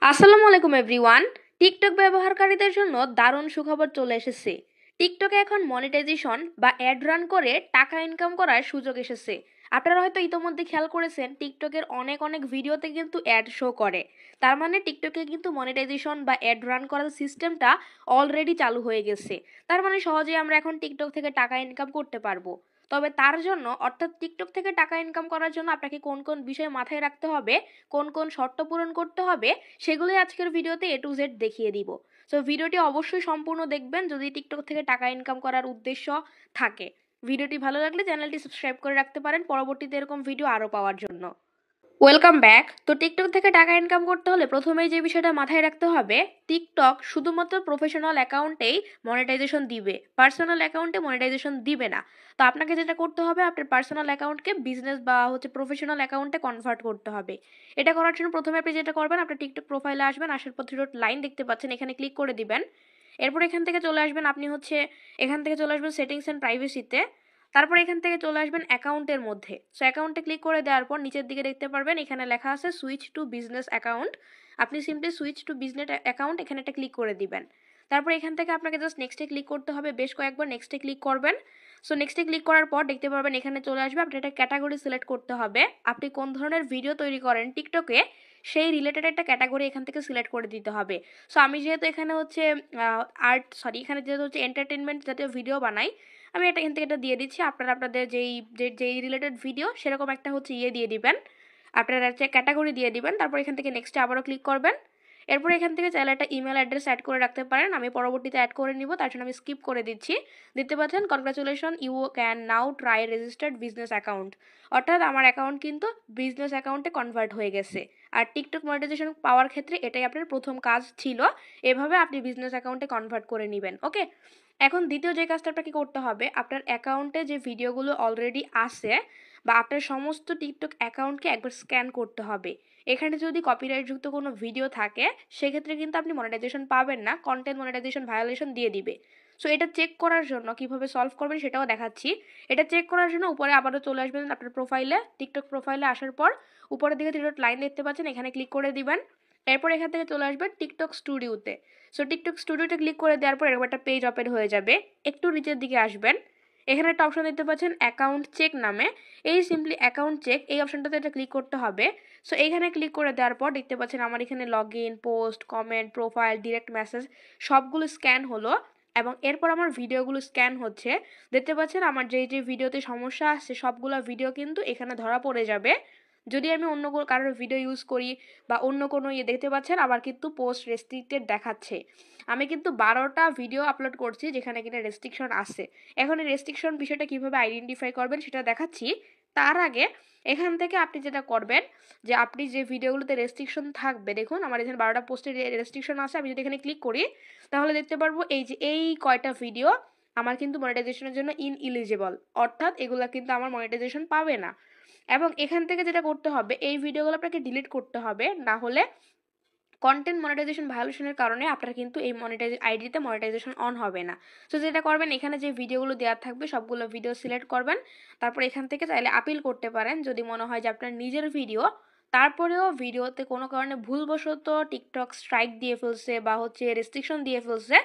আসসালামু আলাইকুম everyone. TikTok ব্যবহারকারীদের জন্য দারুণ সুখবর চলে এসেছে। টিকটকে এখন মনিটাইজেশন বা অ্যাড রান করে টাকা ইনকাম করার সুযোগ এসেছে। আপনারা হয়তো ইতোমধ্যে খেয়াল করেছেন টিকটকের অনেক অনেক ভিডিওতে কিন্তু অ্যাড শো করে। তার মানে টিকটকে কিন্তু মনিটাইজেশন বা অ্যাড রান করার সিস্টেমটা অলরেডি চালু হয়ে গেছে। তার মানে সহজেই আমরা এখন টিকটক থেকে টাকা ইনকাম করতে পারবো। তবে তার জন্য অর্থাৎ টিকটক থেকে টাকা ইনকাম করার জন্য আপনাকে কোন কোন বিষয় মাথায় রাখতে হবে, কোন কোন শর্ত পূরণ করতে হবে, সেগুলোই আজকের ভিডিওতে A to Z দেখিয়ে দিব। সো ভিডিওটি অবশ্যই সম্পূর্ণ দেখবেন যদি টিকটক থেকে টাকা ইনকাম করার উদ্দেশ্য থাকে। ভিডিওটি ভালো লাগলে চ্যানেলটি সাবস্ক্রাইব করে রাখতে পারেন পরবর্তীতে এরকম ভিডিও আরও পাওয়ার জন্য। Welcome back. তো টিকটক থেকে টাকা ইনকাম করতে হলে প্রথমেই যে বিষয়টা মাথায় রাখতে হবে, টিকটক শুধুমাত্র প্রফেশনাল অ্যাকাউন্টেই মনিটাইজেশন দিবে, পার্সোনাল অ্যাকাউন্টে মনিটাইজেশন দিবে না। তো আপনাকে যেটা করতে হবে, আপনার পার্সোনাল অ্যাকাউন্টকে বিজনেস বা প্রফেশনাল অ্যাকাউন্টে কনভার্ট করতে হবে। এটা করার জন্য প্রথমে আপনি যেটা করবেন, আপনার টিকটক প্রোফাইলে আসবেন, আসার পর থ্রি লাইন দেখতে পাচ্ছেন, এখানে ক্লিক করে দিবেন। এরপর এখান থেকে চলে আসবেন, এখান থেকে চলে আসবেন সেটিংস অ্যান্ড প্রাইভেসিতে। তারপর এখান থেকে চলে আসবেন অ্যাকাউন্টের মধ্যে। সো অ্যাকাউন্টে ক্লিক করে দেওয়ার পর নিচের দিকে দেখতে পারবেন এখানে লেখা আছে সুইচ টু বিজনেস অ্যাকাউন্ট। আপনি simply switch to business account এখানে একটা ক্লিক করে দিবেন। তারপর এখান থেকে আপনাকে জাস্ট নেক্সটে ক্লিক করতে হবে, বেশ কয়েকবার নেক্সটে ক্লিক করবেন। সো নেক্সটে ক্লিক করার পর দেখতে পারবেন এখানে চলে আসবে, আপনি একটা ক্যাটাগরি সিলেক্ট করতে হবে। আপনি কোন ধরনের ভিডিও তৈরি করেন টিকটকে সেই রিলেটেড একটা ক্যাটাগরি এখান থেকে সিলেক্ট করে দিতে হবে। সো আমি যেহেতু এখানে এখানে যেহেতু হচ্ছে এন্টারটেনমেন্ট জাতীয় ভিডিও বানাই, আমি এটা এখান থেকে এটা দিয়ে দিচ্ছি। আপনারা আপনাদের যেই রিলেটেড ভিডিও সেরকম একটা হচ্ছে দিয়ে দিবেন, আপনারা হচ্ছে ক্যাটাগরি দিয়ে দিবেন। তারপর এখান থেকে নেক্সটে আবারও ক্লিক করবেন। এরপর এখান থেকে চাইলে একটা ইমেল অ্যাড্রেস অ্যাড করে রাখতে পারেন, আমি পরবর্তীতে অ্যাড করে নিব, তার জন্য আমি স্কিপ করে দিচ্ছি। দেখতে পাচ্ছেন congratulation, you can now try registered business account. অর্থাৎ আমার অ্যাকাউন্ট কিন্তু বিজনেস অ্যাকাউন্টে কনভার্ট হয়ে গেছে। আর টিকটক মনিটাইজেশন পাওয়ার ক্ষেত্রে এটাই আপনার প্রথম কাজ ছিল। এভাবে আপনি বিজনেস অ্যাকাউন্টে কনভার্ট করে নেবেন। ওকে, এখন দ্বিতীয় যে কাজটা আপনাকে করতে হবে, আপনার অ্যাকাউন্টে যে ভিডিওগুলো অলরেডি আছে বা আপনার সমস্ত টিকটক অ্যাকাউন্টকে একবার স্ক্যান করতে হবে। এখানে যদি কপিরাইটযুক্ত কোনো ভিডিও থাকে সেক্ষেত্রে কিন্তু আপনি মনিটাইজেশন পাবেন না, কন্টেন্ট মনিটাইজেশন ভায়োলেশন দিয়ে দিবে। সো এটা চেক করার জন্য কিভাবে সলভ করবেন সেটাও দেখাচ্ছি। এটা চেক করার জন্য উপরে আবারও চলে আসবেন আপনার প্রোফাইলে, টিকটক প্রোফাইলে আসার পর উপরের দিকে থ্রি ডট লাইন দেখতে পাচ্ছেন, এখানে ক্লিক করে দিবেন। এরপর এখান থেকে চলে আসবেন টিকটক স্টুডিওতে। সো টিকটক স্টুডিওতে ক্লিক করে দেওয়ার পর এরকম একটা পেজ ওপেন হয়ে যাবে। একটু নিচের দিকে আসবেন, এখানে একটা অপশন দেখতে পাচ্ছেন অ্যাকাউন্ট চেক নামে। এই সিম্পলি অ্যাকাউন্ট চেক এই অপশনটাতে এটা ক্লিক করতে হবে। সো এইখানে ক্লিক করে দেওয়ার পর দেখতে পাচ্ছেন আমার এখানে log in, post, comment, profile, direct message সবগুলো স্ক্যান হলো এবং এরপর আমার ভিডিওগুলো স্ক্যান হচ্ছে। দেখতে পাচ্ছেন আমার যে ভিডিওতে সমস্যা আসছে সবগুলো ভিডিও কিন্তু এখানে ধরা পড়ে যাবে। যদি আমি অন্য কোনো কারোর ভিডিও ইউজ করি বা অন্য কোনো দেখতে পাচ্ছেন আমার কিন্তু পোস্ট রেস্ট্রিক্টেড দেখাচ্ছে। আমি কিন্তু 12টা ভিডিও আপলোড করছি যেখানে কিনা রেস্ট্রিকশন আছে। এখন এই রেস্ট্রিকশন বিষয়টা কিভাবে আইডেন্টিফাই করবেন সেটা দেখাচ্ছি। তার আগে এখান থেকে আপনি যেটা করবেন, যে আপনি যে ভিডিওগুলোতে রেস্ট্রিকশন থাকবে, দেখুন আমার এখানে 12টা পোস্টের রেস্ট্রিকশন আছে। আমি যদি এখানে ক্লিক করি তাহলে দেখতে পারবো এই কয়টা ভিডিও আমার কিন্তু মনিটাইজেশনের জন্য ইনএলিজিবল, অর্থাৎ এগুলা কিন্তু আমার মনিটাইজেশন পাবে না। এবং এখান থেকে যেটা করতে হবে, এই ভিডিওগুলো আপনাকে ডিলিট করতে হবে, না হলে কন্টেন্ট মনিটাইজেশন ভায়োলেশনের কারণে আপনার কিন্তু এই আইডিতে মনিটাইজেশন অন হবে না। সো যেটা করবেন, এখানে যে ভিডিওগুলো দেওয়া থাকবে সবগুলো ভিডিও সিলেক্ট করবেন। তারপর এখান থেকে চাইলে আপিল করতে পারেন যদি মনে হয় যে আপনার নিজের ভিডিও, তারপরেও ভিডিওতে কোনো কারণে ভুলবশত টিকটক স্ট্রাইক দিয়ে ফেলছে বা হচ্ছে রেস্ট্রিকশন দিয়ে ফেলছে,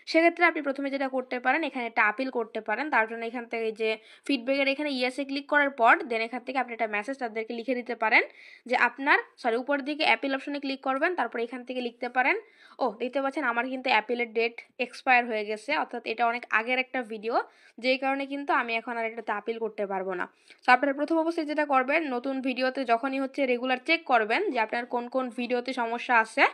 সেক্ষেত্রে আপনি প্রথমে যেটা করতে পারেন, এখানে একটা আপিল করতে পারেন। তার জন্য এখান থেকে যে ফিডব্যাকের এখানে ইয়েসে ক্লিক করার পর দেন এখান থেকে আপনি একটা মেসেজ তাদেরকে লিখে দিতে পারেন যে আপনার উপরের দিকে অ্যাপিল অপশনে ক্লিক করবেন। তারপর এখান থেকে লিখতে পারেন, ও দেখতে পাচ্ছেন আমার কিন্তু অ্যাপিলের ডেট এক্সপায়ার হয়ে গেছে, অর্থাৎ এটা অনেক আগের একটা ভিডিও, যেই কারণে কিন্তু আমি এখন আর এটাতে আপিল করতে পারবো না। তো আপনারা প্রথম অবস্থায় যেটা করবেন, নতুন ভিডিওতে যখনই হচ্ছে রেগুলার চেক করবেন যে আপনার কোন কোন ভিডিওতে সমস্যা আছে,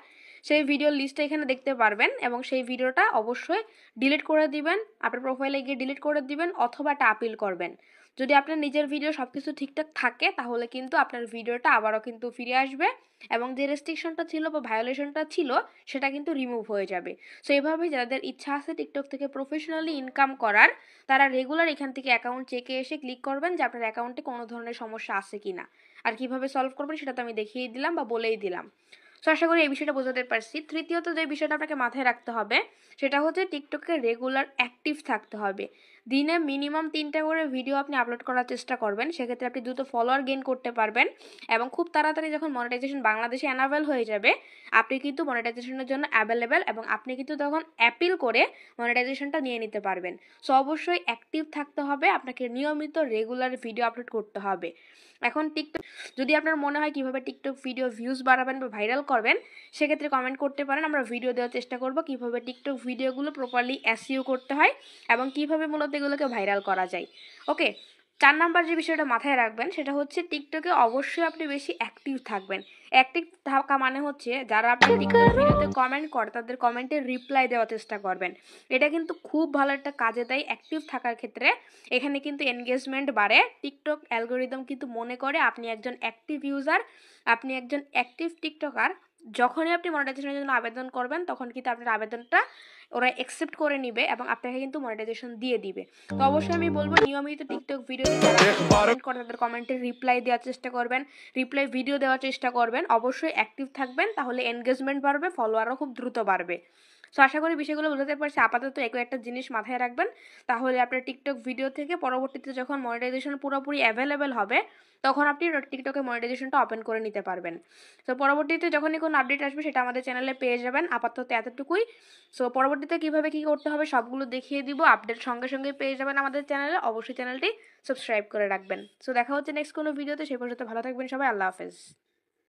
সেই ভিডিওর লিস্টটা এখানে দেখতে পারবেন এবং সেই ভিডিওটা অবশ্যই ডিলিট করে দিবেন, আপনার প্রোফাইলে গিয়ে ডিলিট করে দিবেন অথবা একটা আপিল করবেন। যদি আপনার নিজের ভিডিও সব কিছু ঠিকঠাক থাকে তাহলে কিন্তু আপনার ভিডিওটা আবারও কিন্তু ফিরে আসবে এবং যে রেস্ট্রিকশনটা ছিল বা ভায়োলেশনটা ছিল সেটা কিন্তু রিমুভ হয়ে যাবে। সো এইভাবেই যাদের ইচ্ছা আছে টিকটক থেকে প্রফেশনালি ইনকাম করার, তারা রেগুলার এখান থেকে অ্যাকাউন্ট চেকে এসে ক্লিক করবেন যে আপনার অ্যাকাউন্টে কোনো ধরনের সমস্যা আছে কিনা। আর কিভাবে সলভ করবেন সেটা তো আমি দেখিয়ে দিলাম বা বলেই দিলাম। সো আশা করি এই বিষয়টা বোঝাতে পারছি। তৃতীয়ত যে বিষয়টা আপনাকে মাথায় রাখতে হবে সেটা হচ্ছে টিকটকে রেগুলার অ্যাক্টিভ থাকতে হবে। দিনে মিনিমাম 3টা করে ভিডিও আপনি আপলোড করার চেষ্টা করবেন, সেক্ষেত্রে আপনি দ্রুত ফলোয়ার গেইন করতে পারবেন এবং খুব তাড়াতাড়ি যখন মনিটাইজেশন বাংলাদেশে অ্যানাবেল হয়ে যাবে আপনি কিন্তু মনিটাইজেশনের জন্য অ্যাভেলেবেল এবং আপনি কিন্তু তখন অ্যাপিল করে মনিটাইজেশনটা নিয়ে নিতে পারবেন। সো অবশ্যই অ্যাক্টিভ থাকতে হবে, আপনাকে নিয়মিত রেগুলার ভিডিও আপলোড করতে হবে। এখন টিকটক যদি আপনার মনে হয় কিভাবে টিকটক ভিডিও ভিউজ বাড়াবেন বা ভাইরাল করবেন, সেক্ষেত্রে কমেন্ট করতে পারেন, আমরা ভিডিও দেওয়ার চেষ্টা করব কিভাবে টিকটক ভিডিওগুলো প্রপারলি এসইও করতে হয় এবং কিভাবে মূলত এগুলোকে ভাইরাল করা যায়। ওকে, 4 নাম্বার যে বিষয়টা মাথায় রাখবেন সেটা হচ্ছে টিকটকে অবশ্যই আপনি বেশি অ্যাক্টিভ থাকবেন। অ্যাক্টিভ থাকা মানে হচ্ছে যারা আপনার টিকটক ভিডিওতে কমেন্ট করে তাদের কমেন্টের রিপ্লাই দেওয়ার চেষ্টা করবেন। এটা কিন্তু খুব ভালো একটা কাজে দেয় অ্যাক্টিভ থাকার ক্ষেত্রে। এখানে কিন্তু এনগেজমেন্ট বাড়ে। টিকটক অ্যালগোরিদম কিন্তু মনে করে আপনি একজন অ্যাক্টিভ ইউজার, আপনি একজন অ্যাক্টিভ টিকটকার। যখনই আপনি মনিটাইজেশনের জন্য আবেদন করবেন তখন কিন্তু আপনার আবেদনটা ওরা অ্যাকসেপ্ট করে নিবে এবং আপনাকে কিন্তু মনিটাইজেশন দিয়ে দিবে। তো অবশ্যই আমি বলবো নিয়মিত টিকটক ভিডিওতে যারা কমেন্ট করে তাদের কমেন্টের রিপ্লাই দেওয়ার চেষ্টা করবেন, রিপ্লাই ভিডিও দেওয়ার চেষ্টা করবেন, অবশ্যই অ্যাক্টিভ থাকবেন, তাহলে এনগেজমেন্ট বাড়বে, ফলোয়ারও খুব দ্রুত বাড়বে। সো আশা করি বিষয়গুলো বোঝাতে পারছি। আপাতত একটা জিনিস মাথায় রাখবেন, তাহলে আপনার টিকটক ভিডিও থেকে পরবর্তীতে যখন মনিটাইজেশন পুরোপুরি অ্যাভেলেবেল হবে তখন আপনি টিকটকে মনিটাইজেশনটা ওপেন করে নিতে পারবেন। সো পরবর্তীতে যখনই কোনো আপডেট আসবে সেটা আমাদের চ্যানেলে পেয়ে যাবেন। আপাতত এতটুকুই। সো পরবর্তীতে কীভাবে কী করতে হবে সবগুলো দেখিয়ে দিব, আপডেট সঙ্গে সঙ্গে পেয়ে যাবেন আমাদের চ্যানেলে। অবশ্যই চ্যানেলটি সাবস্ক্রাইব করে রাখবেন। সো দেখা হচ্ছে নেক্সট কোনো ভিডিওতে, সেই পর্যন্ত ভালো থাকবেন সবাই। আল্লাহ হাফেজ।